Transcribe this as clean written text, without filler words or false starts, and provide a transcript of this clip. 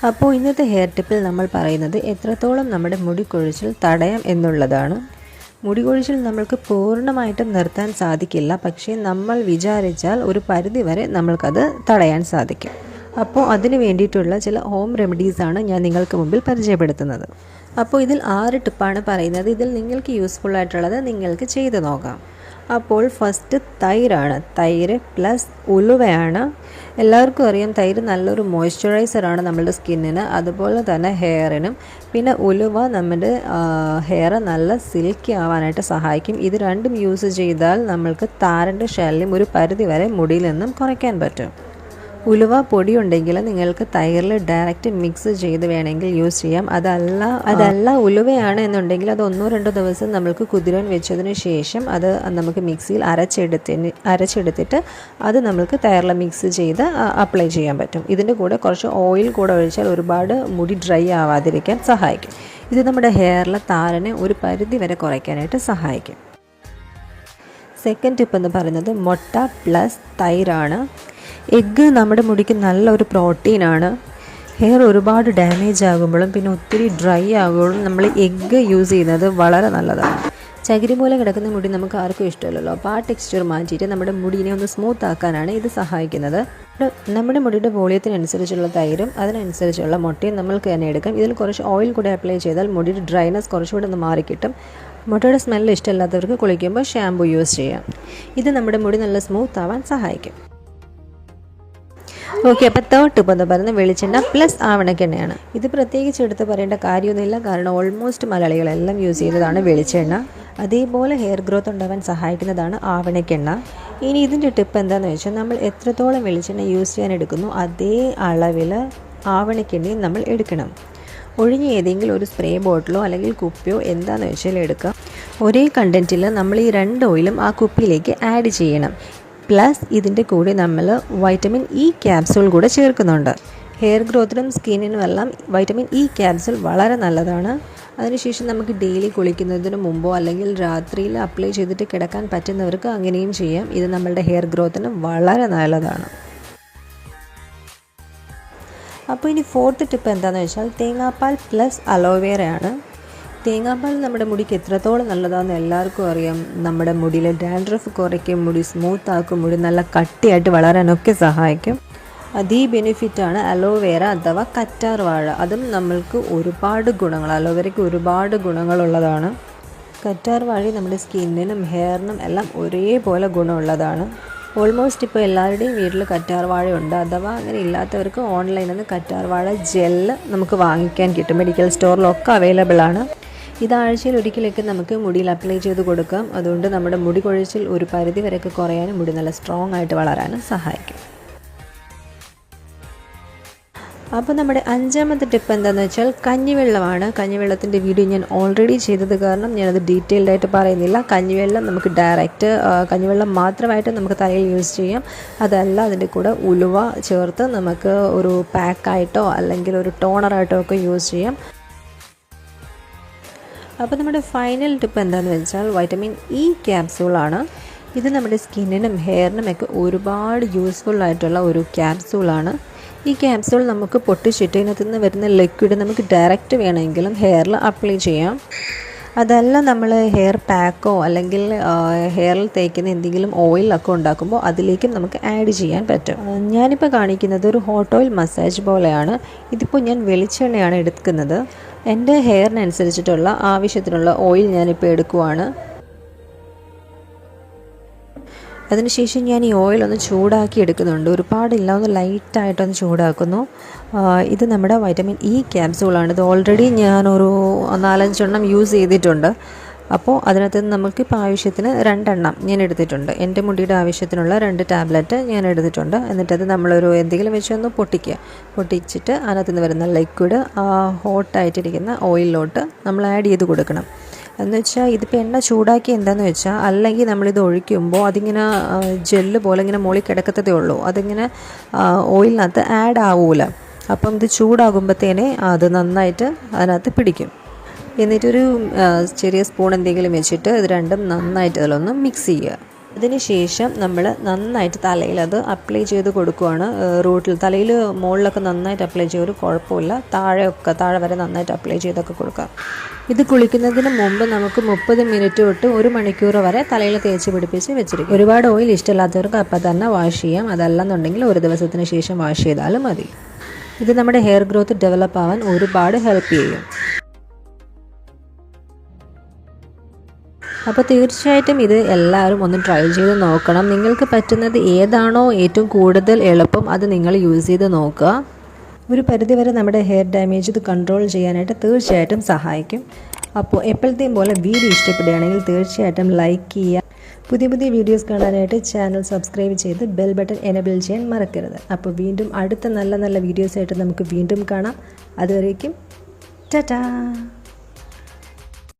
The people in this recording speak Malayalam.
അപ്പോൾ ഇന്നത്തെ ഹെയർ ടിപ്പിൽ നമ്മൾ പറയുന്നത് എത്രത്തോളം നമ്മുടെ മുടി കൊഴിച്ചിൽ തടയാം എന്നുള്ളതാണ്. മുടി കൊഴിച്ചിൽ നമ്മൾക്ക് പൂർണ്ണമായിട്ടും നിർത്താൻ സാധിക്കില്ല, പക്ഷേ നമ്മൾ വിചാരിച്ചാൽ ഒരു പരിധിവരെ നമ്മൾക്കത് തടയാൻ സാധിക്കും. അപ്പോൾ അതിന് വേണ്ടിയിട്ടുള്ള ചില ഹോം റെമഡീസാണ് ഞാൻ നിങ്ങൾക്ക് മുമ്പിൽ പരിചയപ്പെടുത്തുന്നത്. അപ്പോൾ ഇതിൽ 6 ടിപ്പാണ് പറയുന്നത്. ഇതിൽ നിങ്ങൾക്ക് യൂസ്ഫുൾ ആയിട്ടുള്ളത് നിങ്ങൾക്ക് ചെയ്ത് നോക്കാം. അപ്പോൾ ഫസ്റ്റ് തൈരാണ്. തൈര് പ്ലസ് ഉലുവയാണ്. എല്ലാവർക്കും അറിയാം തൈര് നല്ലൊരു മോയ്സ്ചറൈസറാണ് നമ്മുടെ സ്കിന്നിന്, അതുപോലെ തന്നെ ഹെയറിനും. പിന്നെ ഉലുവ നമ്മുടെ ഹെയർ നല്ല സിൽക്കി ആവാനായിട്ട് സഹായിക്കും. ഇത് രണ്ടും യൂസ് ചെയ്താൽ നമ്മൾക്ക് താരൻ്റെ ശല്യം ഒരു പരിധി വരെ മുടിയിൽ നിന്നും കുറയ്ക്കാൻ പറ്റും. ഉലുവ പൊടി ഉണ്ടെങ്കിൽ നിങ്ങൾക്ക് തൈരിൽ ഡയറക്റ്റ് മിക്സ് ചെയ്ത് വേണമെങ്കിൽ യൂസ് ചെയ്യാം. അതല്ല ഉലുവയാണ് എന്നുണ്ടെങ്കിൽ അത് 1-2 ദിവസം നമുക്ക് കുതിരാൻ വെച്ചതിന് ശേഷം അത് നമുക്ക് മിക്സിയിൽ അരച്ചെടുത്തിട്ട് അത് നമുക്ക് തൈരിൽ മിക്സ് ചെയ്ത് അപ്ലൈ ചെയ്യാൻ പറ്റും. ഇതിൻ്റെ കൂടെ കുറച്ച് ഓയിൽ കൂടെ ഒഴിച്ചാൽ ഒരുപാട് മുടി ഡ്രൈ ആവാതിരിക്കാൻ സഹായിക്കും. ഇത് നമ്മുടെ ഹെയറിലെ താരനെ ഒരു പരിധി വരെ കുറയ്ക്കാനായിട്ട് സഹായിക്കും. സെക്കൻഡ് ടിപ്പ് എന്ന് പറയുന്നത് മുട്ട പ്ലസ് തൈരാണ്. എഗ്ഗ് നമ്മുടെ മുടിക്ക് നല്ലൊരു പ്രോട്ടീനാണ്. ഹെയർ ഒരുപാട് ഡാമേജ് ആകുമ്പോഴും പിന്നെ ഒത്തിരി ഡ്രൈ ആകുമ്പോഴും നമ്മൾ എഗ്ഗ് യൂസ് ചെയ്യുന്നത് വളരെ നല്ലതാണ്. ചകിരി പോലെ കിടക്കുന്ന മുടി നമുക്ക് ആർക്കും ഇഷ്ടമല്ലല്ലോ. അപ്പോൾ ആ ടെക്സ്ചർ മാറ്റിയിട്ട് നമ്മുടെ മുടിനെ ഒന്ന് സ്മൂത്ത് ആക്കാനാണ് ഇത് സഹായിക്കുന്നത്. നമ്മുടെ മുടിയുടെ വോളിയത്തിനനുസരിച്ചുള്ള തൈരും അതിനനുസരിച്ചുള്ള മുട്ടയും നമ്മൾക്ക് തന്നെ എടുക്കാം. ഇതിൽ കുറച്ച് ഓയിൽ കൂടെ അപ്ലൈ ചെയ്താൽ മുടിയുടെ ഡ്രൈനെസ് കുറച്ചുകൂടെ ഒന്ന് മാറിക്കിട്ടും. മുട്ടയുടെ സ്മെല്ല് ഇഷ്ടമില്ലാത്തവർക്ക് കുളിക്കുമ്പോൾ ഷാമ്പു യൂസ് ചെയ്യാം. ഇത് നമ്മുടെ മുടി നല്ല സ്മൂത്ത് ആവാൻ സഹായിക്കും. ഓക്കെ, അപ്പോൾ തേർഡ് ടിപ്പ് എന്ന് പറയുന്നത് വെളിച്ചെണ്ണ പ്ലസ് ആവണക്കെണ്ണയാണ്. ഇത് പ്രത്യേകിച്ച് എടുത്ത് പറയേണ്ട കാര്യമൊന്നുമില്ല, കാരണം ഓൾമോസ്റ്റ് മലയാളികളെല്ലാം യൂസ് ചെയ്യുന്നതാണ് വെളിച്ചെണ്ണ. അതേപോലെ ഹെയർ ഗ്രോത്ത് ഉണ്ടാവാൻ സഹായിക്കുന്നതാണ് ആവണക്കെണ്ണ. ഇനി ഇതിൻ്റെ ടിപ്പ് എന്താണെന്ന് വെച്ചാൽ നമ്മൾ എത്രത്തോളം വെളിച്ചെണ്ണ യൂസ് ചെയ്യാൻ എടുക്കുന്നു അതേ അളവിൽ ആവണക്കെണ്ണയും നമ്മൾ എടുക്കണം. ഒഴിഞ്ഞ ഏതെങ്കിലും ഒരു സ്പ്രേ ബോട്ടിലോ അല്ലെങ്കിൽ കുപ്പിയോ എന്താണെന്ന് വെച്ചാൽ എടുക്കുക. ഒരേ കണ്ടൻറ്റിൽ നമ്മൾ ഈ 2 ഓയിലും ആ കുപ്പിയിലേക്ക് ആഡ് ചെയ്യണം. പ്ലസ് ഇതിൻ്റെ കൂടെ നമ്മൾ വൈറ്റമിൻ ഇ ക്യാപ്സൂൾ കൂടെ ചേർക്കുന്നുണ്ട്. ഹെയർ ഗ്രോത്തിനും സ്കിന്നിനും എല്ലാം വൈറ്റമിൻ ഇ ക്യാപ്സൂൾ വളരെ നല്ലതാണ്. അതിനുശേഷം നമുക്ക് ഡെയിലി കുളിക്കുന്നതിന് മുമ്പോ അല്ലെങ്കിൽ രാത്രിയിൽ അപ്ലൈ ചെയ്തിട്ട് കിടക്കാൻ പറ്റുന്നവർക്ക് അങ്ങനെയും ചെയ്യാം. ഇത് നമ്മളുടെ ഹെയർ ഗ്രോത്തിന് വളരെ നല്ലതാണ്. അപ്പോൾ ഇനി ഫോർത്ത് ടിപ്പ് എന്താണെന്ന് വെച്ചാൽ തേങ്ങാപ്പാൽ പ്ലസ് അലോവേറയാണ്. തേങ്ങാപ്പാൽ നമ്മുടെ മുടിക്ക് എത്രത്തോളം നല്ലതാണെന്ന് എല്ലാവർക്കും അറിയാം. നമ്മുടെ മുടിയിലെ ഡാൻഡ്രഫ് കുറയ്ക്കും, മുടി സ്മൂത്ത് ആക്കും, മുടി നല്ല കട്ടിയായിട്ട് വളരാനൊക്കെ സഹായിക്കും. അതേ ബെനിഫിറ്റാണ് അലോവേറ അഥവാ കറ്റാർ വാഴ. അതും നമ്മൾക്ക് ഒരുപാട് ഗുണങ്ങൾ, അലോവേറയ്ക്ക് ഒരുപാട് ഗുണങ്ങളുള്ളതാണ്. കറ്റാർ വാഴ നമ്മുടെ സ്കിന്നിനും ഹെയറിനും എല്ലാം ഒരേപോലെ ഗുണമുള്ളതാണ്. ഓൾമോസ്റ്റ് ഇപ്പോൾ എല്ലാവരുടെയും വീട്ടിൽ കറ്റാർ വാഴയുണ്ട്. അഥവാ അങ്ങനെ ഇല്ലാത്തവർക്ക് ഓൺലൈനിൽ നിന്ന് കറ്റാർ വാഴ ജെല്ല് നമുക്ക് വാങ്ങിക്കാൻ കിട്ടും. മെഡിക്കൽ സ്റ്റോറിലൊക്കെ അവൈലബിൾ ആണ്. ഇത് ആഴ്ചയിൽ ഒരിക്കലൊക്കെ നമുക്ക് മുടിയിൽ അപ്ലൈ ചെയ്ത് കൊടുക്കാം. അതുകൊണ്ട് നമ്മുടെ മുടി കൊഴിച്ചിൽ ഒരു പരിധി വരെയൊക്കെ കുറയാനും മുടി നല്ല സ്ട്രോങ് ആയിട്ട് വളരാനും സഹായിക്കും. അപ്പോൾ നമ്മുടെ 5ാമത്തെ ടിപ്പ് എന്താണെന്ന് വെച്ചാൽ കഞ്ഞിവെള്ളമാണ്. കഞ്ഞിവെള്ളത്തിൻ്റെ വീഡിയോ ഞാൻ ഓൾറെഡി ചെയ്തത് കാരണം ഞാനത് ഡീറ്റെയിൽഡ് ആയിട്ട് പറയുന്നില്ല. കഞ്ഞിവെള്ളം നമുക്ക് ഡയറക്റ്റ് കഞ്ഞിവെള്ളം മാത്രമായിട്ട് നമുക്ക് തലയിൽ യൂസ് ചെയ്യാം. അതല്ല അതിൻ്റെ കൂടെ ഉലുവ ചേർത്ത് നമുക്ക് ഒരു പാക്കായിട്ടോ അല്ലെങ്കിൽ ഒരു ടോണറായിട്ടോ ഒക്കെ യൂസ് ചെയ്യാം. അപ്പോൾ നമ്മുടെ ഫൈനൽ ടിപ്പ് എന്താണെന്ന് വെച്ചാൽ വൈറ്റമിൻ ഇ ക്യാപ്സൂളാണ്. ഇത് നമ്മുടെ സ്കിന്നിനും ഹെയറിനും ഒക്കെ ഒരുപാട് യൂസ്ഫുൾ ആയിട്ടുള്ള ഒരു ക്യാപ്സൂളാണ്. ഈ ക്യാപ്സൂൾ നമുക്ക് പൊട്ടിച്ചിട്ട് ഇതിനകത്ത് നിന്ന് വരുന്ന ലിക്വിഡ് നമുക്ക് ഡയറക്റ്റ് വേണമെങ്കിലും ഹെയറിൽ അപ്ലൈ ചെയ്യാം. അതല്ല നമ്മൾ ഹെയർ പാക്കോ അല്ലെങ്കിൽ ഹെയറിൽ തേക്കുന്ന എന്തെങ്കിലും ഓയിലൊക്കെ ഉണ്ടാക്കുമ്പോൾ അതിലേക്കും നമുക്ക് ആഡ് ചെയ്യാൻ പറ്റും. ഞാനിപ്പോൾ കാണിക്കുന്നത് ഒരു ഹോട്ട് ഓയിൽ മസാജ് പോലെയാണ്. ഇതിപ്പോൾ ഞാൻ വെളിച്ചെണ്ണയാണ് എടുക്കുന്നത്. എൻ്റെ ഹെയറിനനുസരിച്ചിട്ടുള്ള ആവശ്യത്തിനുള്ള ഓയിൽ ഞാനിപ്പോൾ എടുക്കുവാണ്. അതിനുശേഷം ഞാൻ ഈ ഓയിലൊന്ന് ചൂടാക്കി എടുക്കുന്നുണ്ട്. ഒരുപാടില്ല, ഒന്ന് ലൈറ്റായിട്ടൊന്ന് ചൂടാക്കുന്നു. ഇത് നമ്മുടെ വൈറ്റമിൻ ഇ ക്യാപ്സൂളാണ്. ഇത് ഓൾറെഡി ഞാനൊരു 4-5 എണ്ണം യൂസ് ചെയ്തിട്ടുണ്ട്. അപ്പോൾ അതിനകത്ത് നമുക്കിപ്പോൾ ആവശ്യത്തിന് 2 എണ്ണം ഞാൻ എടുത്തിട്ടുണ്ട്. എൻ്റെ മുടിയുടെ ആവശ്യത്തിനുള്ള 2 ടാബ്ലറ്റ് ഞാൻ എടുത്തിട്ടുണ്ട്. എന്നിട്ടത് നമ്മളൊരു എന്തെങ്കിലും വെച്ചൊന്ന് പൊട്ടിച്ചിട്ട് അതിനകത്ത് നിന്ന് വരുന്ന ലിക്വിഡ് ഹോട്ടായിട്ടിരിക്കുന്ന ഓയിലിലോട്ട് നമ്മൾ ആഡ് ചെയ്ത് കൊടുക്കണം. എന്ന് വെച്ചാൽ ഇതിപ്പോൾ എണ്ണ ചൂടാക്കി എന്താണെന്ന് വെച്ചാൽ അല്ലെങ്കിൽ നമ്മളിത് ഒഴിക്കുമ്പോൾ അതിങ്ങനെ ജെല്ല് പോലെ ഇങ്ങനെ മുകളിൽ കിടക്കത്തതേ ഉള്ളൂ. അതിങ്ങനെ ഓയിലിനകത്ത് ആഡ് ആവൂല. അപ്പം ഇത് ചൂടാകുമ്പോഴത്തേനെ അത് നന്നായിട്ട് അതിനകത്ത് പിടിക്കും. എന്നിട്ടൊരു ചെറിയ സ്പൂൺ എന്തെങ്കിലും വെച്ചിട്ട് ഇത് രണ്ടും നന്നായിട്ട് അതിലൊന്ന് മിക്സ് ചെയ്യുക. അതിനുശേഷം നമ്മൾ നന്നായിട്ട് തലയിൽ അത് അപ്ലൈ ചെയ്ത് കൊടുക്കുകയാണ്. റൂട്ടിൽ തലയിൽ മുകളിലൊക്കെ നന്നായിട്ട് അപ്ലൈ ചെയ്യും, ഒരു കുഴപ്പമില്ല. താഴെ വരെ നന്നായിട്ട് അപ്ലൈ ചെയ്തൊക്കെ കൊടുക്കാം. ഇത് കുളിക്കുന്നതിന് മുമ്പ് നമുക്ക് 30 മിനിറ്റ് തൊട്ട് 1 മണിക്കൂർ വരെ തലയിൽ തേച്ച് പിടിപ്പിച്ച് വെച്ചിരിക്കും. ഒരുപാട് ഓയിൽ ഇഷ്ടമില്ലാത്തവർക്ക് അപ്പം തന്നെ വാഷ് ചെയ്യാം. അതല്ലെന്നുണ്ടെങ്കിൽ ഒരു ദിവസത്തിന് ശേഷം വാഷ് ചെയ്താലും മതി. ഇത് നമ്മുടെ ഹെയർ ഗ്രോത്ത് ഡെവലപ്പ് ആവാൻ ഒരുപാട് ഹെൽപ്പ് ചെയ്യും. അപ്പോൾ തീർച്ചയായിട്ടും ഇത് എല്ലാവരും ഒന്ന് ട്രൈ ചെയ്ത് നോക്കണം. നിങ്ങൾക്ക് പറ്റുന്നത് ഏതാണോ ഏറ്റവും കൂടുതൽ എളുപ്പം അത് നിങ്ങൾ യൂസ് ചെയ്ത് നോക്കുക. ഒരു പരിധിവരെ നമ്മുടെ ഹെയർ ഡാമേജ് ഇത് കൺട്രോൾ ചെയ്യാനായിട്ട് തീർച്ചയായിട്ടും സഹായിക്കും. അപ്പോൾ എപ്പോഴത്തെയും പോലെ വീഡിയോ ഇഷ്ടപ്പെടുകയാണെങ്കിൽ തീർച്ചയായിട്ടും ലൈക്ക് ചെയ്യുക. പുതിയ വീഡിയോസ് കാണാനായിട്ട് ചാനൽ സബ്സ്ക്രൈബ് ചെയ്ത് ബെൽ ബട്ടൺ എനേബിൾ ചെയ്യാൻ മറക്കരുത്. അപ്പോൾ വീണ്ടും അടുത്ത നല്ല വീഡിയോസായിട്ട് നമുക്ക് വീണ്ടും കാണാം. അതുവരേക്കും ടാറ്റാ.